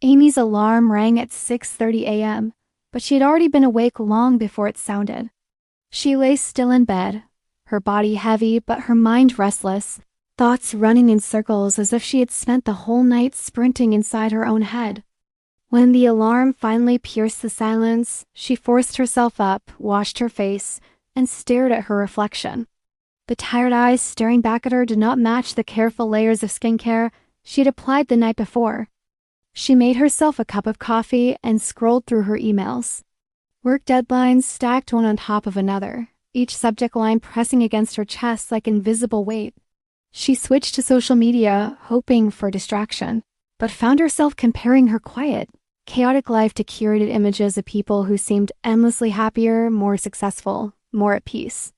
Amy's alarm rang at 6:30 a.m., but she had already been awake long before it sounded. She lay still in bed, her body heavy but her mind restless, thoughts running in circles as if she had spent the whole night sprinting inside her own head. When the alarm finally pierced the silence, she forced herself up, washed her face, and stared at her reflection. The tired eyes staring back at her did not match the careful layers of skincare she had applied the night before. She made herself a cup of coffee and scrolled through her emails. Work deadlines stacked one on top of another, each subject line pressing against her chest like invisible weight. She switched to social media, hoping for distraction, but found herself comparing her quiet, chaotic life to curated images of people who seemed endlessly happier, more successful, more at peace.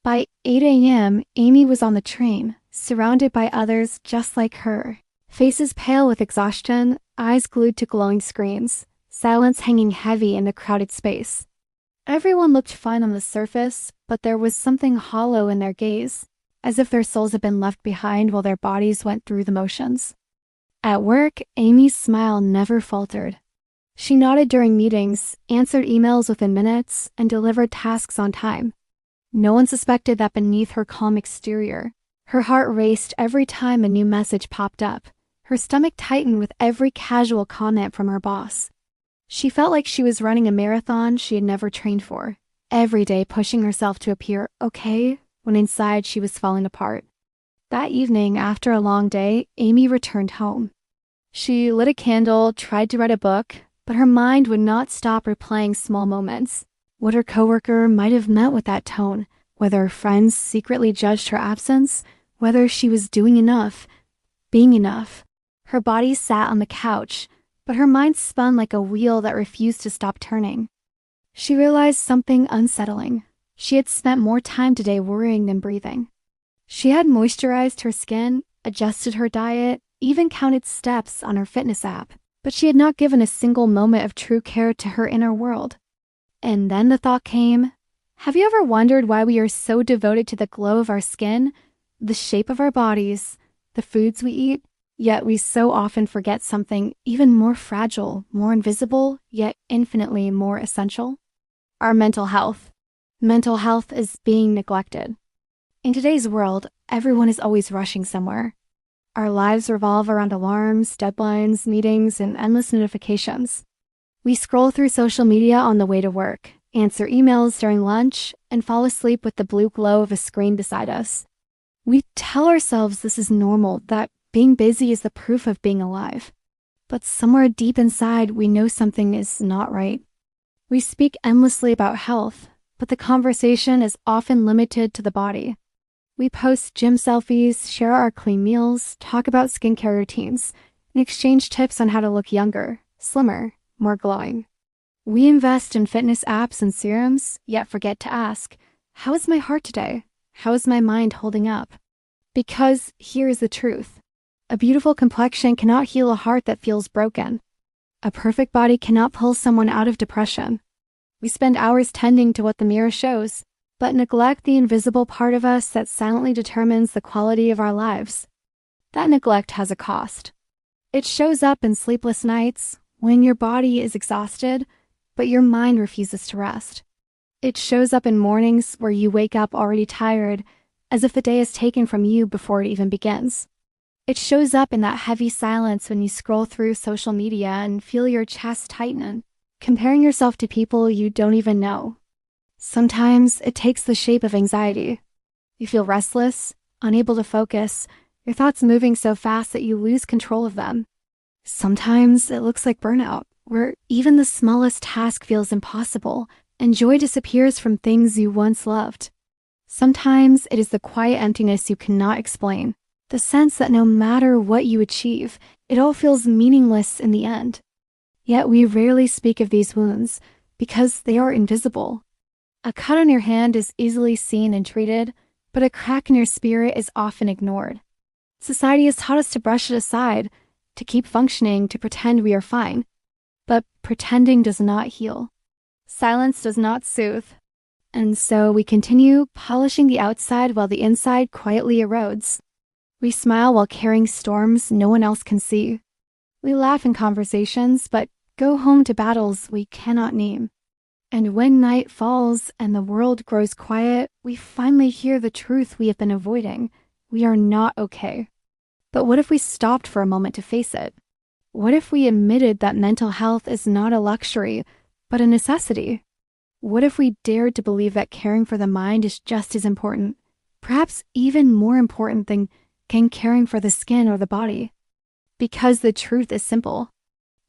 By 8 a.m., Amy was on the train, surrounded by others just like her, faces pale with exhaustion, eyes glued to glowing screens, silence hanging heavy in the crowded space. Everyone looked fine on the surface, but there was something hollow in their gaze, as if their souls had been left behind while their bodies went through the motions. At work, Amy's smile never faltered. She nodded during meetings, answered emails within minutes, and delivered tasks on time. No one suspected that beneath her calm exterior, her heart raced every time a new message popped up. Her stomach tightened with every casual comment from her boss. She felt like she was running a marathon she had never trained for, every day pushing herself to appear okay when inside she was falling apart. That evening, after a long day, Amy returned home. She lit a candle, tried to write a book, but her mind would not stop replaying small moments. What her coworker might have meant with that tone, whether friends secretly judged her absence, whether she was doing enough, being enough. Her body sat on the couch, but her mind spun like a wheel that refused to stop turning. She realized something unsettling. She had spent more time today worrying than breathing. She had moisturized her skin, adjusted her diet, even counted steps on her fitness app, but she had not given a single moment of true care to her inner world. And then the thought came, have you ever wondered why we are so devoted to the glow of our skin, the shape of our bodies, the foods we eat, yet we so often forget something even more fragile, more invisible, yet infinitely more essential? Our mental health. Mental health is being neglected. In today's world, everyone is always rushing somewhere. Our lives revolve around alarms, deadlines, meetings, and endless notifications. We scroll through social media on the way to work, answer emails during lunch, and fall asleep with the blue glow of a screen beside us. We tell ourselves this is normal, that being busy is the proof of being alive. But somewhere deep inside, we know something is not right. We speak endlessly about health, but the conversation is often limited to the body. We post gym selfies, share our clean meals, talk about skincare routines, and exchange tips on how to look younger, slimmer, more glowing. We invest in fitness apps and serums, yet forget to ask, how is my heart today? How is my mind holding up? Because here is the truth. A beautiful complexion cannot heal a heart that feels broken. A perfect body cannot pull someone out of depression. We spend hours tending to what the mirror shows, but neglect the invisible part of us that silently determines the quality of our lives. That neglect has a cost. It shows up in sleepless nights, when your body is exhausted, but your mind refuses to rest. It shows up in mornings where you wake up already tired, as if the day is taken from you before it even begins. It shows up in that heavy silence when you scroll through social media and feel your chest tighten, comparing yourself to people you don't even know. Sometimes it takes the shape of anxiety. You feel restless, unable to focus, your thoughts moving so fast that you lose control of them. Sometimes it looks like burnout, where even the smallest task feels impossible and joy disappears from things you once loved. Sometimes it is the quiet emptiness you cannot explain, the sense that no matter what you achieve, it all feels meaningless in the end. Yet we rarely speak of these wounds because they are invisible. A cut on your hand is easily seen and treated, but a crack in your spirit is often ignored. Society has taught us to brush it aside, to keep functioning, to pretend we are fine. But pretending does not heal. Silence does not soothe. And so we continue polishing the outside while the inside quietly erodes. We smile while carrying storms no one else can see. We laugh in conversations, but go home to battles we cannot name. And when night falls and the world grows quiet, we finally hear the truth we have been avoiding. We are not okay. But what if we stopped for a moment to face it? What if we admitted that mental health is not a luxury, but a necessity? What if we dared to believe that caring for the mind is just as important, perhaps even more important than caring for the skin or the body? Because the truth is simple.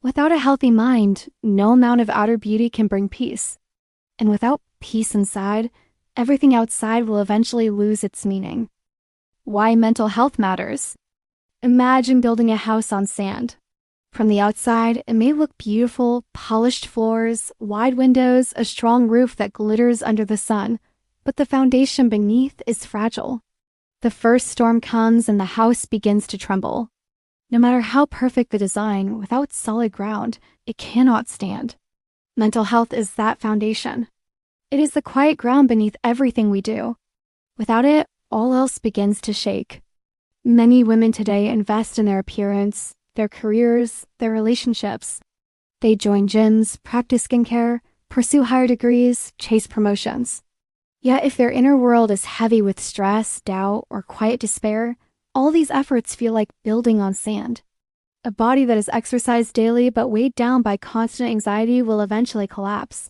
Without a healthy mind, no amount of outer beauty can bring peace. And without peace inside, everything outside will eventually lose its meaning. Why mental health matters? Imagine building a house on sand. From the outside, it may look beautiful, polished floors, wide windows, a strong roof that glitters under the sun, but the foundation beneath is fragile. The first storm comes and the house begins to tremble. No matter how perfect the design, without solid ground, it cannot stand. Mental health is that foundation. It is the quiet ground beneath everything we do. Without it, all else begins to shake. Many women today invest in their appearance, their careers, their relationships. They join gyms, practice skincare, pursue higher degrees, chase promotions. Yet if their inner world is heavy with stress, doubt, or quiet despair, all these efforts feel like building on sand. A body that is exercised daily but weighed down by constant anxiety will eventually collapse.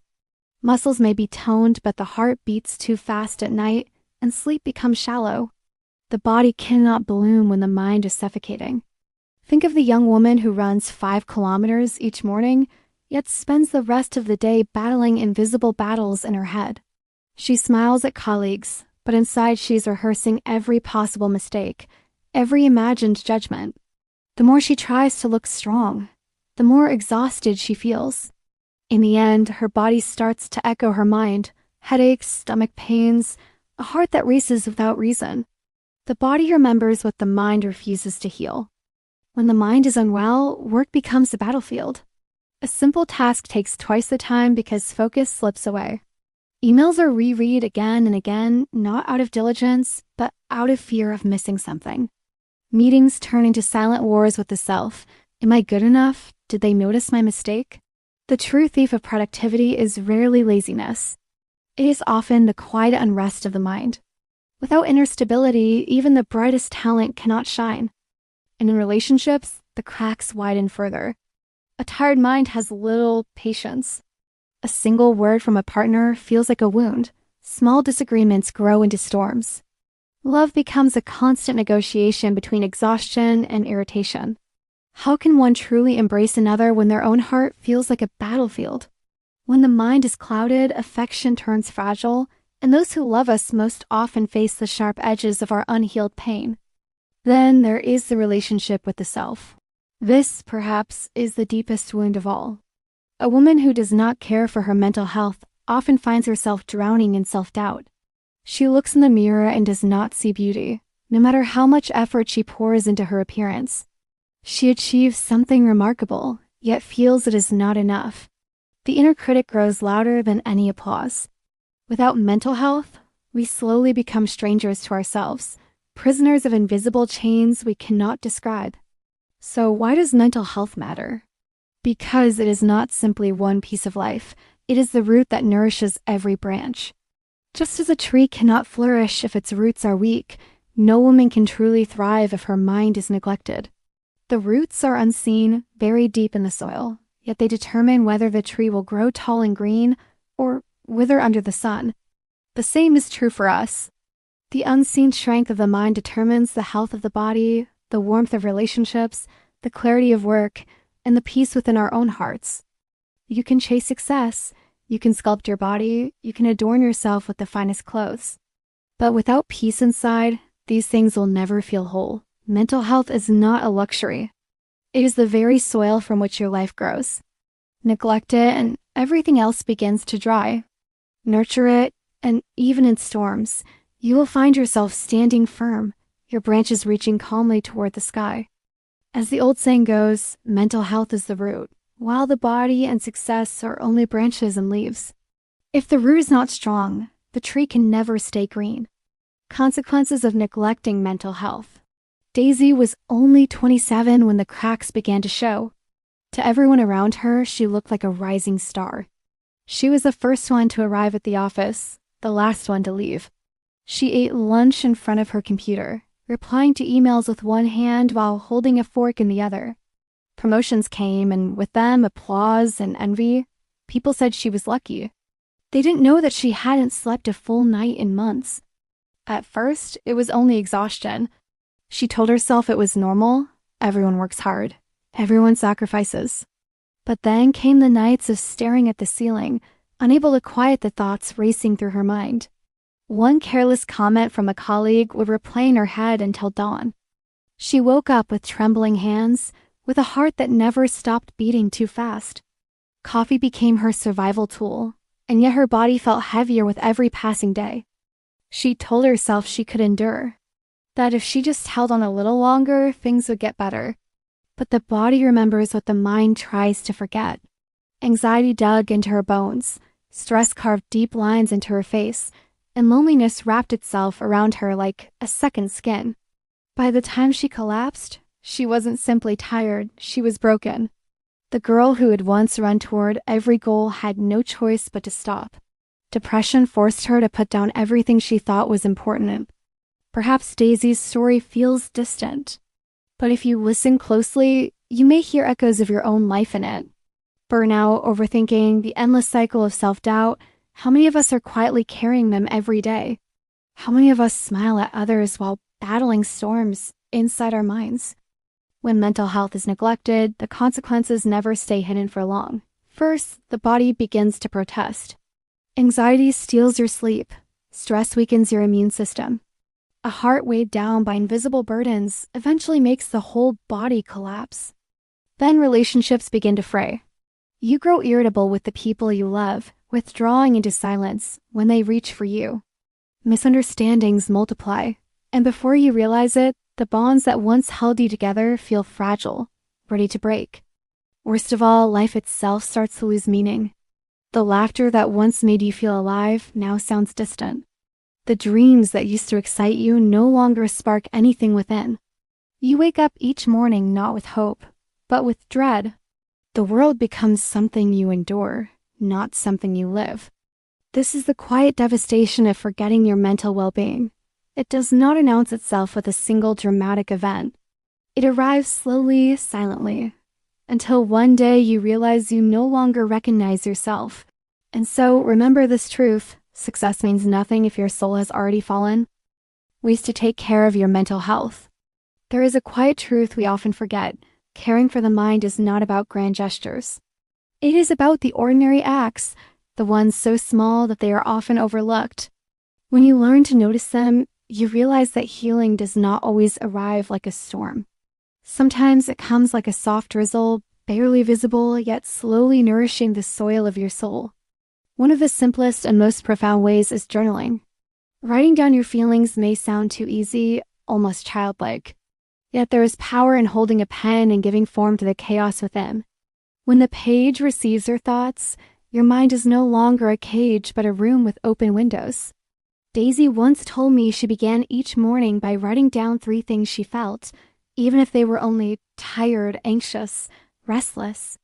Muscles may be toned, but the heart beats too fast at night, and sleep becomes shallow. The body cannot bloom when the mind is suffocating. Think of the young woman who runs 5 kilometers each morning, yet spends the rest of the day battling invisible battles in her head. She smiles at colleagues, but inside she's rehearsing every possible mistake, every imagined judgment. The more she tries to look strong, the more exhausted she feels. In the end, her body starts to echo her mind, headaches, stomach pains, a heart that races without reason. The body remembers what the mind refuses to heal. When the mind is unwell, work becomes the battlefield. A simple task takes twice the time because focus slips away. Emails are reread again and again, not out of diligence, but out of fear of missing something. Meetings turn into silent wars with the self. Am I good enough? Did they notice my mistake? The true thief of productivity is rarely laziness. It is often the quiet unrest of the mind. Without inner stability, even the brightest talent cannot shine. And in relationships, the cracks widen further. A tired mind has little patience. A single word from a partner feels like a wound. Small disagreements grow into storms. Love becomes a constant negotiation between exhaustion and irritation. How can one truly embrace another when their own heart feels like a battlefield? When the mind is clouded, affection turns fragile, and those who love us most often face the sharp edges of our unhealed pain. Then there is the relationship with the self. This, perhaps, is the deepest wound of all. A woman who does not care for her mental health often finds herself drowning in self-doubt. She looks in the mirror and does not see beauty, no matter how much effort she pours into her appearance. She achieves something remarkable, yet feels it is not enough. The inner critic grows louder than any applause. Without mental health, we slowly become strangers to ourselves, prisoners of invisible chains we cannot describe. So why does mental health matter? Because it is not simply one piece of life. It is the root that nourishes every branch. Just as a tree cannot flourish if its roots are weak, no woman can truly thrive if her mind is neglected. The roots are unseen, buried deep in the soil, yet they determine whether the tree will grow tall and green or wither under the sun. The same is true for us. The unseen strength of the mind determines the health of the body, the warmth of relationships, the clarity of work, and the peace within our own hearts. You can chase success, you can sculpt your body, you can adorn yourself with the finest clothes. But without peace inside, these things will never feel whole. Mental health is not a luxury. It is the very soil from which your life grows. Neglect it and everything else begins to dry. Nurture it, and even in storms, you will find yourself standing firm, your branches reaching calmly toward the sky. As the old saying goes, mental health is the root, while the body and success are only branches and leaves. If the root is not strong, the tree can never stay green. Consequences of neglecting mental health. Daisy was only 27 when the cracks began to show. To everyone around her, she looked like a rising star. She was the first one to arrive at the office, the last one to leave. She ate lunch in front of her computer, replying to emails with one hand while holding a fork in the other. Promotions came, and with them, applause and envy. People said she was lucky. They didn't know that she hadn't slept a full night in months. At first, it was only exhaustion. She told herself it was normal. Everyone works hard. Everyone sacrifices. But then came the nights of staring at the ceiling, unable to quiet the thoughts racing through her mind. One careless comment from a colleague would replay in her head until dawn. She woke up with trembling hands, with a heart that never stopped beating too fast. Coffee became her survival tool, and yet her body felt heavier with every passing day. She told herself she could endure, that if she just held on a little longer, things would get better. But the body remembers what the mind tries to forget. Anxiety dug into her bones, stress carved deep lines into her face, and loneliness wrapped itself around her like a second skin. By the time she collapsed, she wasn't simply tired, she was broken. The girl who had once run toward every goal had no choice but to stop. Depression forced her to put down everything she thought was important. Perhaps Daisy's story feels distant, but if you listen closely, you may hear echoes of your own life in it. Burnout, overthinking, the endless cycle of self-doubt. How many of us are quietly carrying them every day? How many of us smile at others while battling storms inside our minds? When mental health is neglected, the consequences never stay hidden for long. First, the body begins to protest. Anxiety steals your sleep. Stress weakens your immune system. A heart weighed down by invisible burdens eventually makes the whole body collapse. Then relationships begin to fray. You grow irritable with the people you love, withdrawing into silence when they reach for you. Misunderstandings multiply, and before you realize it, the bonds that once held you together feel fragile, ready to break. Worst of all, life itself starts to lose meaning. The laughter that once made you feel alive now sounds distant. The dreams that used to excite you no longer spark anything within. You wake up each morning not with hope, but with dread. The world becomes something you endure, not something you live. This is the quiet devastation of forgetting your mental well-being. It does not announce itself with a single dramatic event. It arrives slowly, silently, until one day you realize you no longer recognize yourself. And so remember this truth: success means nothing if your soul has already fallen. Ways to take care of your mental health. There is a quiet truth we often forget. Caring for the mind is not about grand gestures. It is about the ordinary acts, the ones so small that they are often overlooked. When you learn to notice them, you realize that healing does not always arrive like a storm. Sometimes it comes like a soft drizzle, barely visible, yet slowly nourishing the soil of your soul. One of the simplest and most profound ways is journaling. Writing down your feelings may sound too easy, almost childlike. Yet there is power in holding a pen and giving form to the chaos within. When the page receives your thoughts, your mind is no longer a cage but a room with open windows. Daisy once told me she began each morning by writing down 3 things she felt, even if they were only tired, anxious, restless.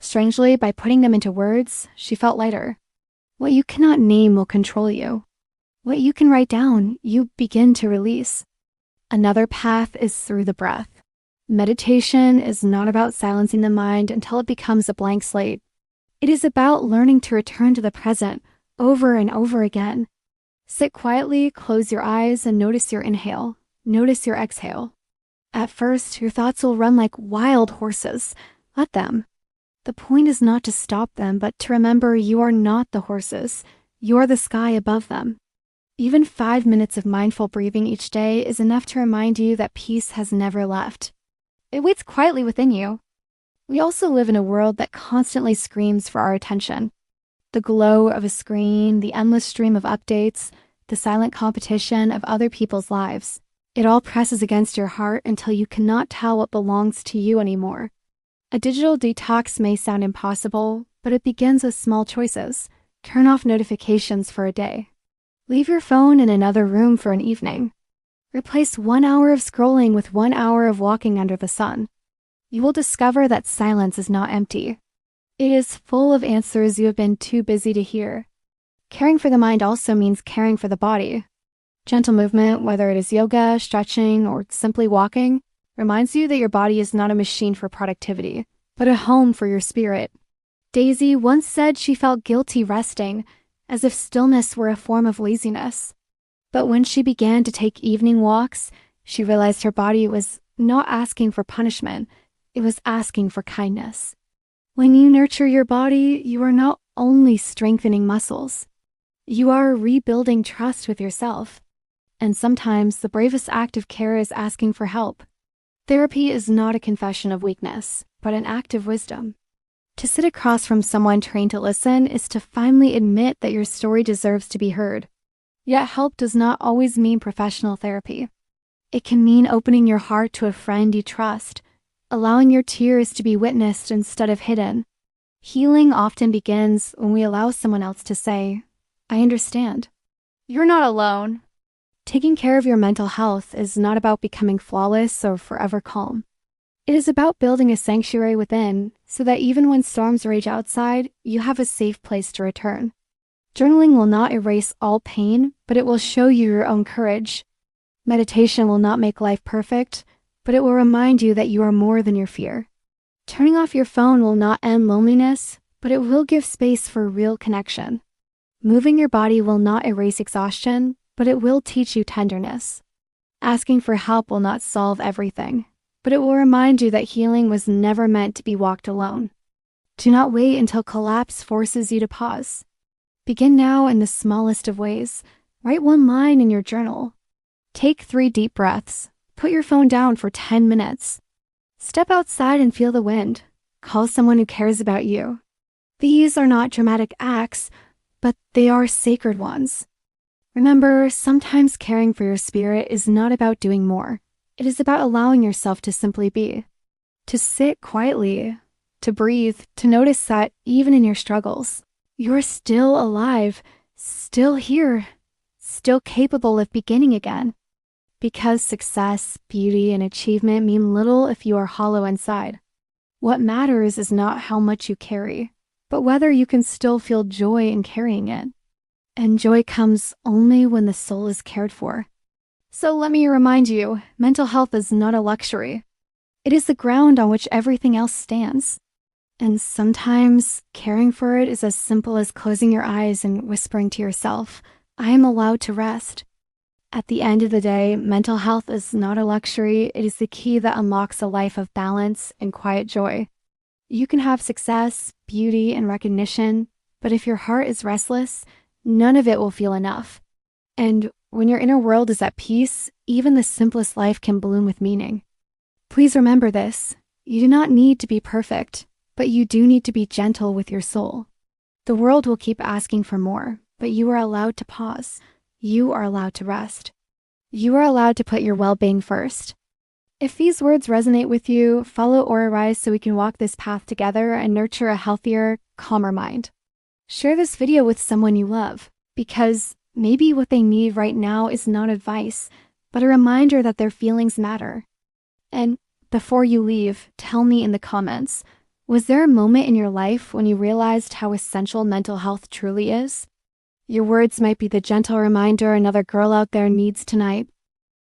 Strangely, by putting them into words, she felt lighter. What you cannot name will control you. What you can write down, you begin to release. Another path is through the breath. Meditation is not about silencing the mind until it becomes a blank slate. It is about learning to return to the present over and over again. Sit quietly, close your eyes, and notice your inhale. Notice your exhale. At first, your thoughts will run like wild horses. Let them. The point is not to stop them, but to remember you are not the horses. You are the sky above them. Even 5 minutes of mindful breathing each day is enough to remind you that peace has never left. It waits quietly within you. We also live in a world that constantly screams for our attention. The glow of a screen, the endless stream of updates, the silent competition of other people's lives. It all presses against your heart until you cannot tell what belongs to you anymore. A digital detox may sound impossible, but it begins with small choices. Turn off notifications for a day. Leave your phone in another room for an evening. Replace 1 hour of scrolling with 1 hour of walking under the sun. You will discover that silence is not empty. It is full of answers you have been too busy to hear. Caring for the mind also means caring for the body. Gentle movement, whether it is yoga, stretching, or simply walking, reminds you that your body is not a machine for productivity, but a home for your spirit. Daisy once said she felt guilty resting, as if stillness were a form of laziness. But when she began to take evening walks, she realized her body was not asking for punishment, it was asking for kindness. When you nurture your body, you are not only strengthening muscles, you are rebuilding trust with yourself. And sometimes the bravest act of care is asking for help. Therapy is not a confession of weakness, but an act of wisdom. To sit across from someone trained to listen is to finally admit that your story deserves to be heard. Yet help does not always mean professional therapy. It can mean opening your heart to a friend you trust, allowing your tears to be witnessed instead of hidden. Healing often begins when we allow someone else to say, "I understand. You're not alone." Taking care of your mental health is not about becoming flawless or forever calm. It is about building a sanctuary within so that even when storms rage outside, you have a safe place to return. Journaling will not erase all pain, but it will show you your own courage. Meditation will not make life perfect, but it will remind you that you are more than your fear. Turning off your phone will not end loneliness, but it will give space for real connection. Moving your body will not erase exhaustion, but it will teach you tenderness. Asking for help will not solve everything, but it will remind you that healing was never meant to be walked alone. Do not wait until collapse forces you to pause. Begin now in the smallest of ways. Write one line in your journal. Take 3 deep breaths. Put your phone down for 10 minutes. Step outside and feel the wind. Call someone who cares about you. These are not dramatic acts, but they are sacred ones. Remember, sometimes caring for your spirit is not about doing more. It is about allowing yourself to simply be. To sit quietly, to breathe, to notice that even in your struggles, you're still alive, still here, still capable of beginning again. Because success, beauty, and achievement mean little if you are hollow inside. What matters is not how much you carry, but whether you can still feel joy in carrying it. And joy comes only when the soul is cared for. So let me remind you, mental health is not a luxury. It is the ground on which everything else stands. And sometimes caring for it is as simple as closing your eyes and whispering to yourself, "I am allowed to rest." At the end of the day, mental health is not a luxury. It is the key that unlocks a life of balance and quiet joy. You can have success, beauty, and recognition, but if your heart is restless, none of it will feel enough. And when your inner world is at peace, even the simplest life can bloom with meaning. Please remember this. You do not need to be perfect, but you do need to be gentle with your soul. The world will keep asking for more, but you are allowed to pause. You are allowed to rest. You are allowed to put your well-being first. If these words resonate with you, follow Aura Rise so we can walk this path together and nurture a healthier, calmer mind. Share this video with someone you love, because maybe what they need right now is not advice, but a reminder that their feelings matter. And before you leave, tell me in the comments, was there a moment in your life when you realized how essential mental health truly is? Your words might be the gentle reminder another girl out there needs tonight.